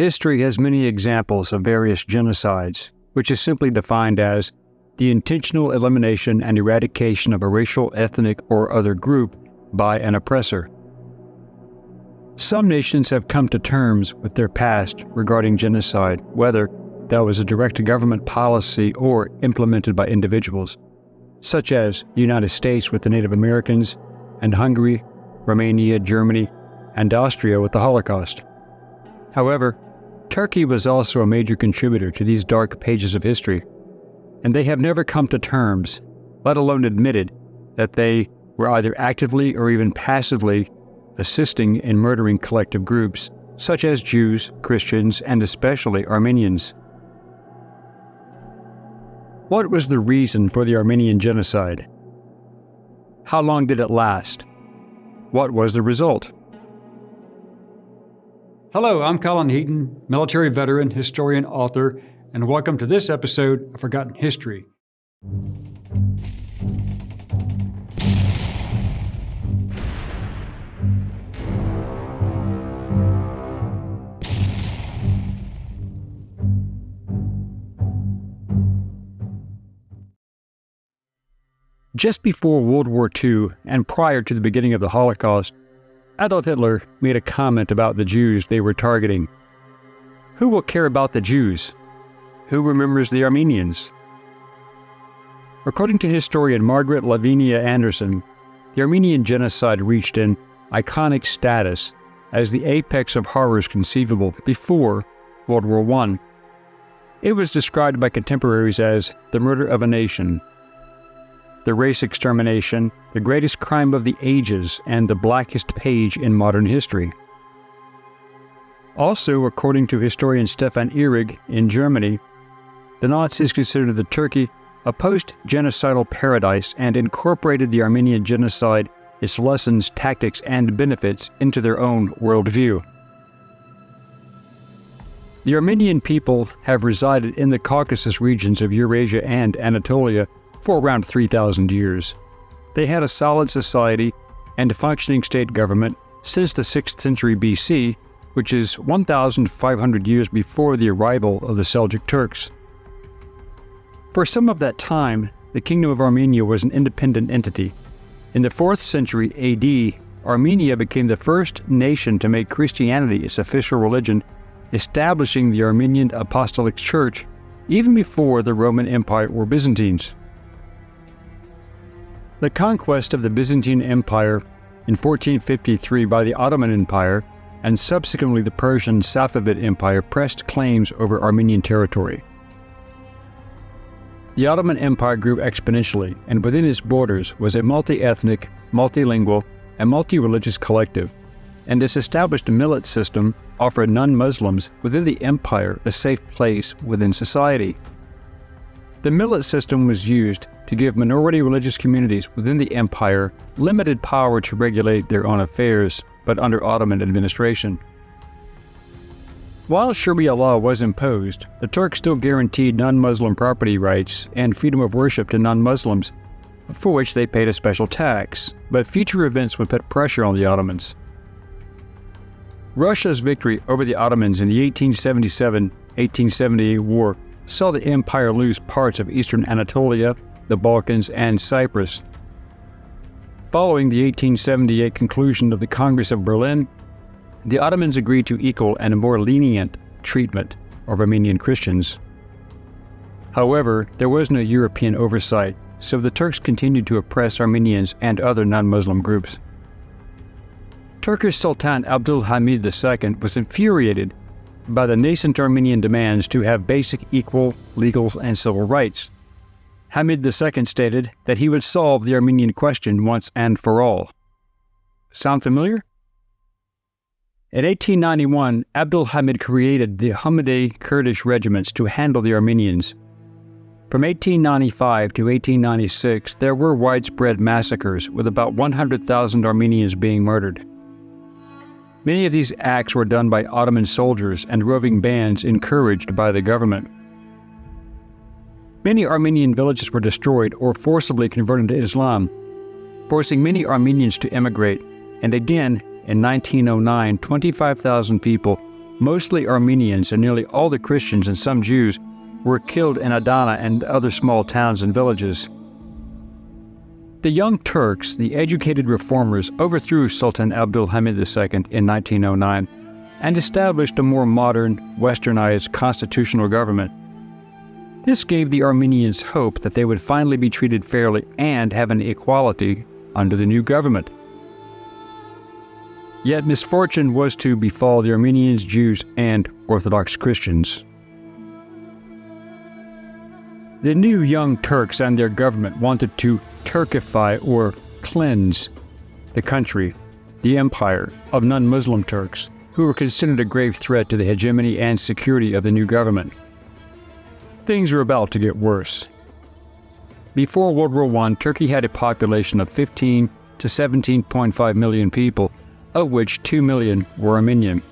History has many examples of various genocides, which is simply defined as the intentional elimination and eradication of a racial, ethnic, or other group by an oppressor. Some nations have come to terms with their past regarding genocide, whether that was a direct government policy or implemented by individuals, such as the United States with the Native Americans, and Hungary, Romania, Germany, and Austria with the Holocaust. However, Turkey was also a major contributor to these dark pages of history, and they have never come to terms, let alone admitted, that they were either actively or even passively assisting in murdering collective groups, such as Jews, Christians, and especially Armenians. What was the reason for the Armenian Genocide? How long did it last? What was the result? Hello, I'm Colin Heaton, military veteran, historian, author, and welcome to this episode of Forgotten History. Just before World War II and prior to the beginning of the Holocaust, Adolf Hitler made a comment about the Jews they were targeting. Who will care about the Jews? Who remembers the Armenians? According to historian Margaret Lavinia Anderson, the Armenian Genocide reached an iconic status as the apex of horrors conceivable before World War I. It was described by contemporaries as the murder of a nation, the race extermination, the greatest crime of the ages, and the blackest page in modern history. Also, according to historian Stefan Ihrig in Germany, the Nazis considered the Turkey a post-genocidal paradise and incorporated the Armenian Genocide, its lessons, tactics, and benefits into their own worldview. The Armenian people have resided in the Caucasus regions of Eurasia and Anatolia for around 3,000 years. They had a solid society and a functioning state government since the 6th century BC, which is 1,500 years before the arrival of the Seljuk Turks. For some of that time, the Kingdom of Armenia was an independent entity. In the 4th century AD, Armenia became the first nation to make Christianity its official religion, establishing the Armenian Apostolic Church even before the Roman Empire or Byzantines. The conquest of the Byzantine Empire in 1453 by the Ottoman Empire and subsequently the Persian Safavid Empire pressed claims over Armenian territory. The Ottoman Empire grew exponentially, and within its borders was a multi-ethnic, multilingual, and multi-religious collective, and this established millet system offered non-Muslims within the empire a safe place within society. The millet system was used to give minority religious communities within the empire limited power to regulate their own affairs, but under Ottoman administration. While Sharia law was imposed, the Turks still guaranteed non-Muslim property rights and freedom of worship to non-Muslims, for which they paid a special tax, but future events would put pressure on the Ottomans. Russia's victory over the Ottomans in the 1877-1878 war saw the empire lose parts of eastern Anatolia, the Balkans, and Cyprus. Following the 1878 conclusion of the Congress of Berlin, the Ottomans agreed to equal and more lenient treatment of Armenian Christians. However, there was no European oversight, so the Turks continued to oppress Armenians and other non-Muslim groups. Turkish Sultan Abdul Hamid II was infuriated by the nascent Armenian demands to have basic equal legal and civil rights. Hamid II stated that he would solve the Armenian question once and for all. Sound familiar? In 1891, Abdul Hamid created the Hamidi Kurdish regiments to handle the Armenians. From 1895 to 1896, there were widespread massacres, with about 100,000 Armenians being murdered. Many of these acts were done by Ottoman soldiers and roving bands encouraged by the government. Many Armenian villages were destroyed or forcibly converted to Islam, forcing many Armenians to emigrate, and again, in 1909, 25,000 people, Mostly Armenians and nearly all the Christians and some Jews were killed in Adana and other small towns and villages. The Young Turks, the educated reformers, overthrew Sultan Abdulhamid II in 1909 and established a more modern, westernized constitutional government. This gave the Armenians hope that they would finally be treated fairly and have an equality under the new government. Yet misfortune was to befall the Armenians, Jews, and Orthodox Christians. The new Young Turks and their government wanted to Turkify or cleanse the country, the empire, of non-Muslim Turks, who were considered a grave threat to the hegemony and security of the new government. Things were about to get worse. Before World War I, Turkey had a population of 15 to 17.5 million people, of which 2 million were Armenian.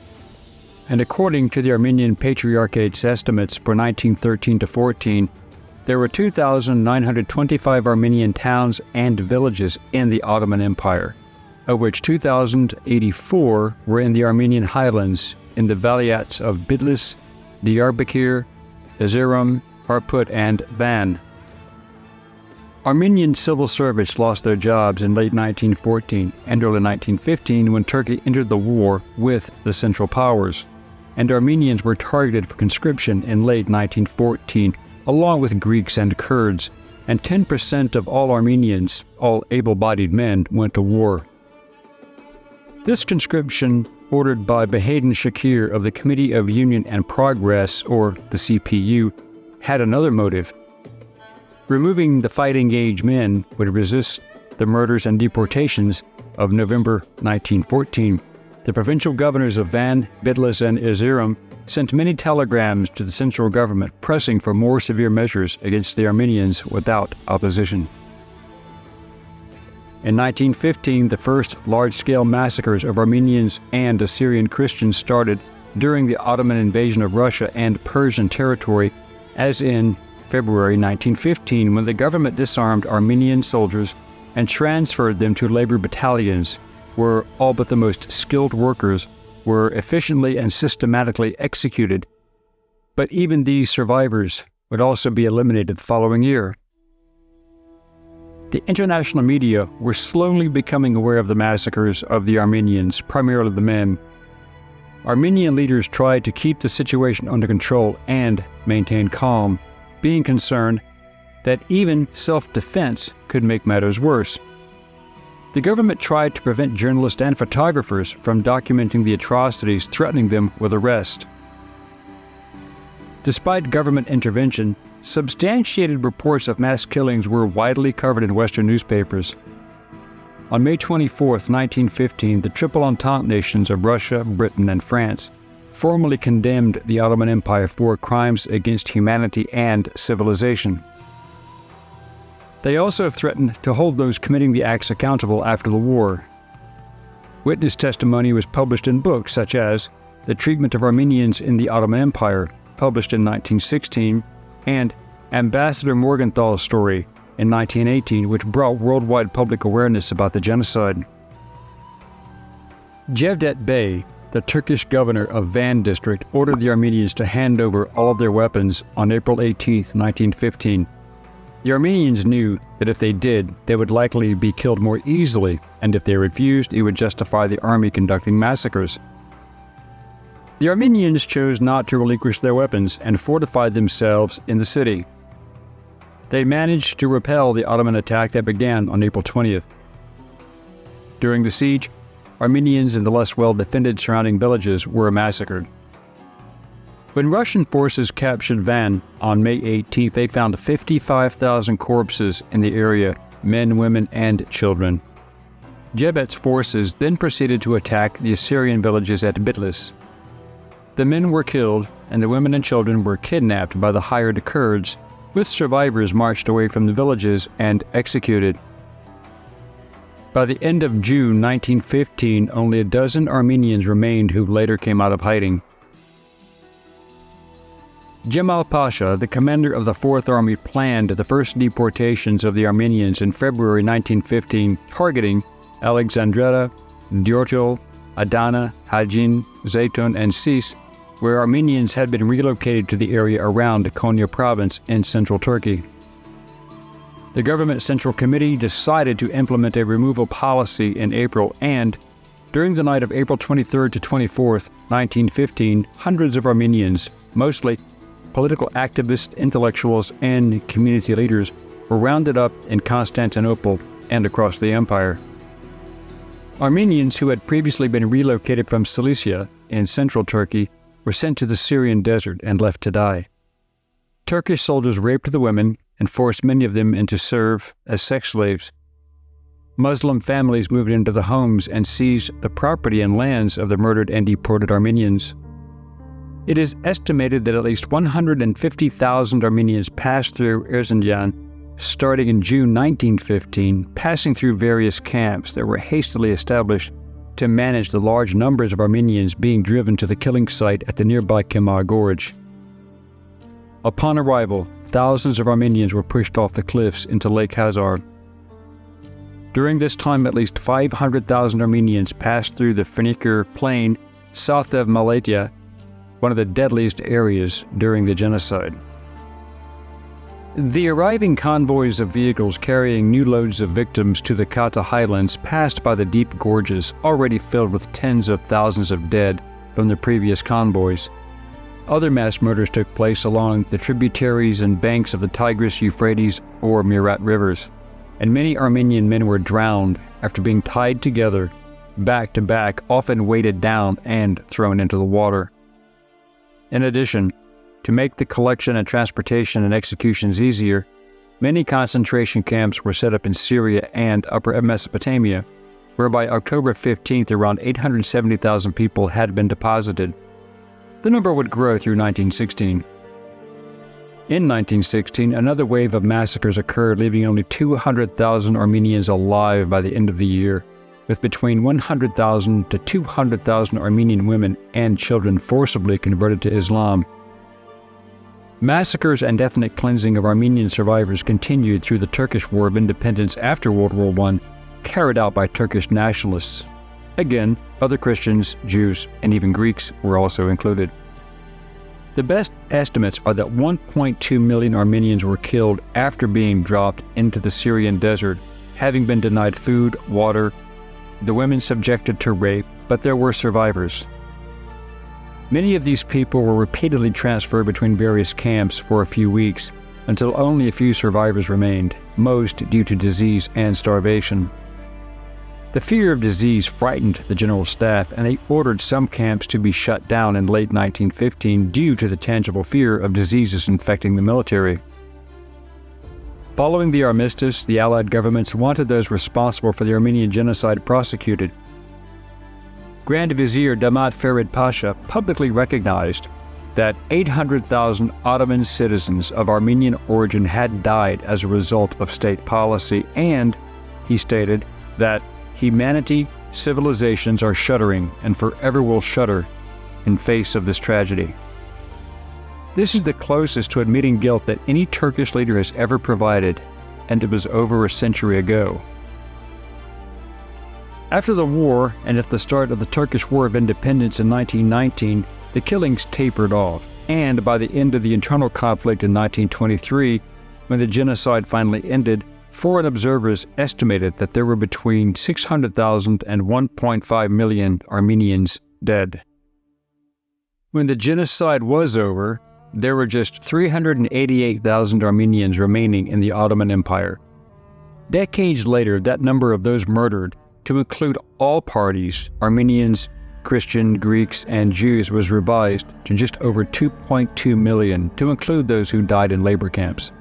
And according to the Armenian Patriarchate's estimates for 1913 to 14, there were 2,925 Armenian towns and villages in the Ottoman Empire, of which 2,084 were in the Armenian highlands in the vilayets of Bitlis, Diyarbakir, Erzurum, Harput, and Van. Armenian civil servants lost their jobs in late 1914 and early 1915 when Turkey entered the war with the Central Powers, and Armenians were targeted for conscription in late 1914 along with Greeks and Kurds, and 10% of all Armenians, all able-bodied men, went to war. This conscription, ordered by Bahadin Shakir of the Committee of Union and Progress, or the CPU, had another motive. Removing the fighting-age men would resist the murders and deportations of November 1914. The provincial governors of Van, Bitlis, and Erzurum sent many telegrams to the central government pressing for more severe measures against the Armenians without opposition. In 1915, the first large-scale massacres of Armenians and Assyrian Christians started during the Ottoman invasion of Russia and Persian territory, as in February 1915, when the government disarmed Armenian soldiers and transferred them to labor battalions, where all but the most skilled workers were efficiently and systematically executed. But even these survivors would also be eliminated the following year. The international media were slowly becoming aware of the massacres of the Armenians, primarily the men. Armenian leaders tried to keep the situation under control and maintain calm, being concerned that even self-defense could make matters worse. The government tried to prevent journalists and photographers from documenting the atrocities, threatening them with arrest. Despite government intervention, substantiated reports of mass killings were widely covered in Western newspapers. On May 24, 1915, the Triple Entente nations of Russia, Britain, and France formally condemned the Ottoman Empire for crimes against humanity and civilization. They also threatened to hold those committing the acts accountable after the war. Witness testimony was published in books such as The Treatment of Armenians in the Ottoman Empire, published in 1916, and Ambassador Morgenthal's story in 1918, which brought worldwide public awareness about the genocide. Cevdet Bey, the Turkish governor of Van district, ordered the Armenians to hand over all of their weapons on April 18, 1915. The Armenians knew that if they did, they would likely be killed more easily, and if they refused, it would justify the army conducting massacres. The Armenians chose not to relinquish their weapons and fortified themselves in the city. They managed to repel the Ottoman attack that began on April 20th. During the siege, Armenians in the less well-defended surrounding villages were massacred. When Russian forces captured Van on May 18th, they found 55,000 corpses in the area, men, women, and children. Cevdet's forces then proceeded to attack the Assyrian villages at Bitlis. The men were killed, and the women and children were kidnapped by the hired Kurds, with survivors marched away from the villages and executed. By the end of June 1915, only a dozen Armenians remained who later came out of hiding. Cemal Pasha, the commander of the Fourth Army, planned the first deportations of the Armenians in February 1915, targeting Alexandretta, Dyortyol, Adana, Hajin, Zeytun, and Sis, where Armenians had been relocated to the area around Konya province in central Turkey. The government Central Committee decided to implement a removal policy in April, and during the night of April 23rd to 24th, 1915, hundreds of Armenians, mostly political activists, intellectuals, and community leaders, were rounded up in Constantinople and across the empire. Armenians who had previously been relocated from Cilicia in central Turkey were sent to the Syrian desert and left to die. Turkish soldiers raped the women and forced many of them into serve as sex slaves. Muslim families moved into the homes and seized the property and lands of the murdered and deported Armenians. It is estimated that at least 150,000 Armenians passed through Erzincan starting in June 1915, passing through various camps that were hastily established to manage the large numbers of Armenians being driven to the killing site at the nearby Kemar Gorge. Upon arrival, thousands of Armenians were pushed off the cliffs into Lake Hazar. During this time, at least 500,000 Armenians passed through the Fenniker Plain south of Malatya, one of the deadliest areas during the genocide. The arriving convoys of vehicles carrying new loads of victims to the Kata highlands passed by the deep gorges already filled with tens of thousands of dead from the previous convoys. Other mass murders took place along the tributaries and banks of the Tigris, Euphrates, or Murat rivers, and many Armenian men were drowned after being tied together, back to back, often weighted down and thrown into the water. In addition, to make the collection and transportation and executions easier, many concentration camps were set up in Syria and Upper Mesopotamia, where by October 15th around 870,000 people had been deposited. The number would grow through 1916. In 1916, another wave of massacres occurred, leaving only 200,000 Armenians alive by the end of the year, with between 100,000 to 200,000 Armenian women and children forcibly converted to Islam. Massacres and ethnic cleansing of Armenian survivors continued through the Turkish War of Independence after World War I, carried out by Turkish nationalists. Again, other Christians, Jews, and even Greeks were also included. The best estimates are that 1.2 million Armenians were killed after being dropped into the Syrian desert, having been denied food, water, the women subjected to rape, but there were survivors. Many of these people were repeatedly transferred between various camps for a few weeks, until only a few survivors remained, most due to disease and starvation. The fear of disease frightened the general staff, and they ordered some camps to be shut down in late 1915 due to the tangible fear of diseases infecting the military. Following the armistice, the Allied governments wanted those responsible for the Armenian Genocide prosecuted. Grand Vizier Damat Ferid Pasha publicly recognized that 800,000 Ottoman citizens of Armenian origin had died as a result of state policy, and he stated that humanity, civilizations are shuddering and forever will shudder in face of this tragedy. This is the closest to admitting guilt that any Turkish leader has ever provided, and it was over a century ago. After the war, and at the start of the Turkish War of Independence in 1919, the killings tapered off, and by the end of the internal conflict in 1923, when the genocide finally ended, foreign observers estimated that there were between 600,000 and 1.5 million Armenians dead. When the genocide was over, there were just 388,000 Armenians remaining in the Ottoman Empire. Decades later, that number of those murdered, to include all parties, Armenians, Christian, Greeks, and Jews, was revised to just over 2.2 million, to include those who died in labor camps.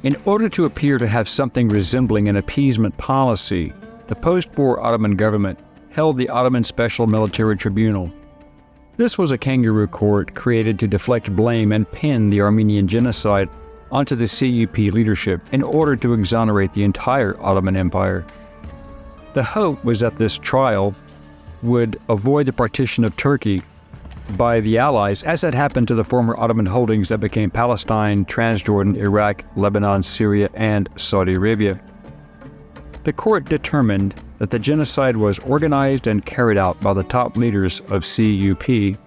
In order to appear to have something resembling an appeasement policy, the post-war Ottoman government held the Ottoman Special Military Tribunal. This was a kangaroo court created to deflect blame and pin the Armenian Genocide onto the CUP leadership in order to exonerate the entire Ottoman Empire. The hope was that this trial would avoid the partition of Turkey by the Allies, as had happened to the former Ottoman holdings that became Palestine, Transjordan, Iraq, Lebanon, Syria, and Saudi Arabia. The court determined that the genocide was organized and carried out by the top leaders of CUP,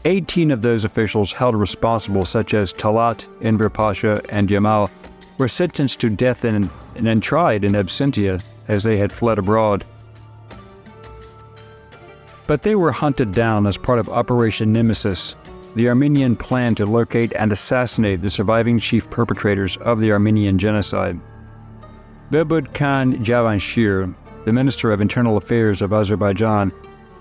18 of those officials held responsible, such as Talat, Enver Pasha, and Jamal, were sentenced to death and then tried in absentia as they had fled abroad. But they were hunted down as part of Operation Nemesis, the Armenian plan to locate and assassinate the surviving chief perpetrators of the Armenian Genocide. Behbud Khan Javanshir, the Minister of Internal Affairs of Azerbaijan,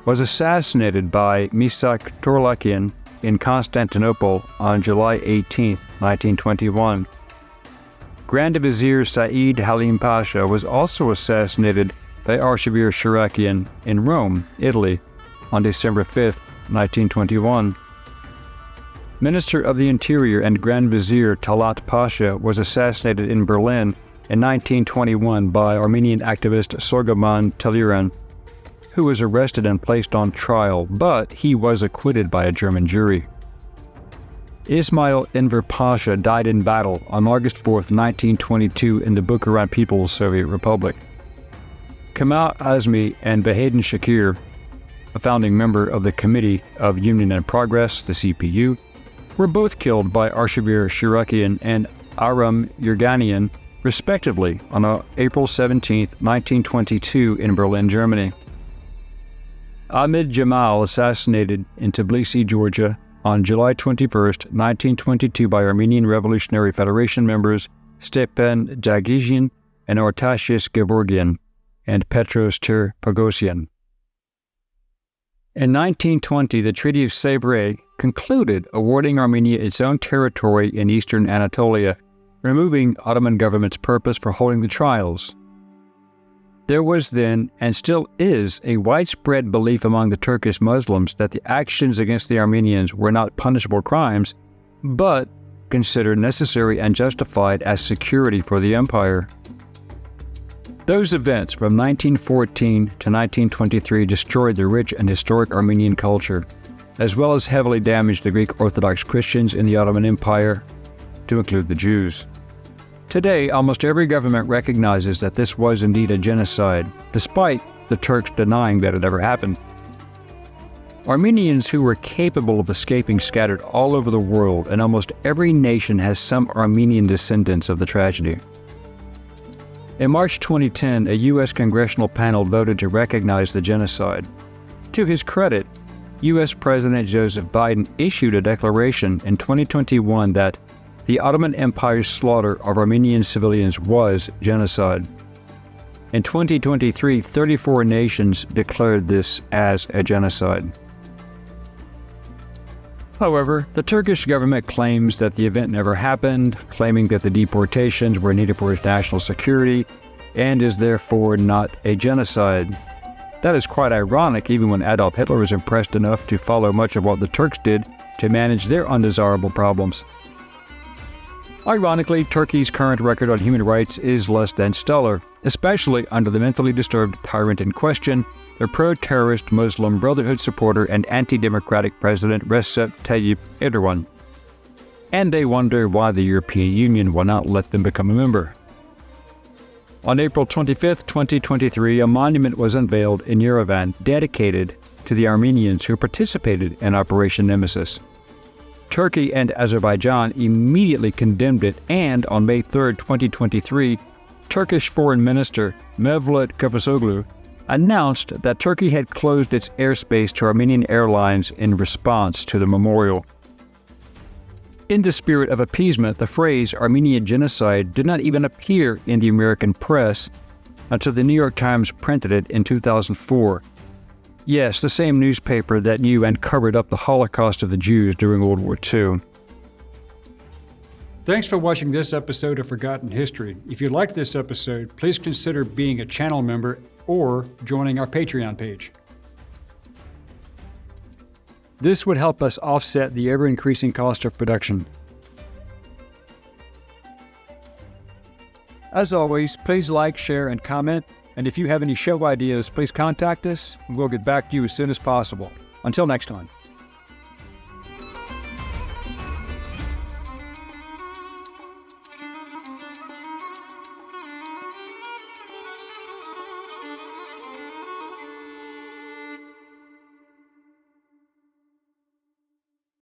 was assassinated by Misak Torlakian in Constantinople on July 18, 1921. Grand Vizier Said Halim Pasha was also assassinated by Archivir Shirakian in Rome, Italy, on December 5, 1921. Minister of the Interior and Grand Vizier Talat Pasha was assassinated in Berlin in 1921 by Armenian activist Sorgaman Taliran, who was arrested and placed on trial, but he was acquitted by a German jury. Ismail Enver Pasha died in battle on August 4, 1922 in the Bukharan People's Soviet Republic. Kamal Azmi and Bahedin Shakir, a founding member of the Committee of Union and Progress, the CPU, were both killed by Archivir Shirakian and Aram Yerganian, respectively, on April 17, 1922 in Berlin, Germany. Ahmed Jamal assassinated in Tbilisi, Georgia, on July 21, 1922 by Armenian Revolutionary Federation members Stepan Jagizhian and Artashis Gevorgian and Petros Ter-Pogosyan. In 1920, the Treaty of Sevres concluded awarding Armenia its own territory in eastern Anatolia, removing Ottoman government's purpose for holding the trials. There was then, and still is, a widespread belief among the Turkish Muslims that the actions against the Armenians were not punishable crimes, but considered necessary and justified as security for the empire. Those events from 1914 to 1923 destroyed the rich and historic Armenian culture, as well as heavily damaged the Greek Orthodox Christians in the Ottoman Empire, to include the Jews. Today, almost every government recognizes that this was indeed a genocide, despite the Turks denying that it ever happened. Armenians who were capable of escaping scattered all over the world, and almost every nation has some Armenian descendants of the tragedy. In March 2010, a U.S. congressional panel voted to recognize the genocide. To his credit, U.S. President Joseph Biden issued a declaration in 2021 that the Ottoman Empire's slaughter of Armenian civilians was genocide. In 2023, 34 nations declared this as a genocide. However, the Turkish government claims that the event never happened, claiming that the deportations were needed for its national security, and is therefore not a genocide. That is quite ironic, even when Adolf Hitler was impressed enough to follow much of what the Turks did to manage their undesirable problems. Ironically, Turkey's current record on human rights is less than stellar, especially under the mentally disturbed tyrant in question, the pro-terrorist Muslim Brotherhood supporter and anti-democratic President Recep Tayyip Erdogan. And they wonder why the European Union will not let them become a member. On April 25, 2023, a monument was unveiled in Yerevan dedicated to the Armenians who participated in Operation Nemesis. Turkey and Azerbaijan immediately condemned it, and on May 3, 2023, Turkish Foreign Minister Mevlut Cavusoglu announced that Turkey had closed its airspace to Armenian airlines in response to the memorial. In the spirit of appeasement, the phrase Armenian Genocide did not even appear in the American press until the New York Times printed it in 2004. Yes, the same newspaper that knew and covered up the Holocaust of the Jews during World War II. Thanks for watching this episode of Forgotten History. If you liked this episode, please consider being a channel member or joining our Patreon page. This would help us offset the ever-increasing cost of production. As always, please like, share, and comment. And if you have any show ideas, please contact us, and we'll get back to you as soon as possible. Until next time.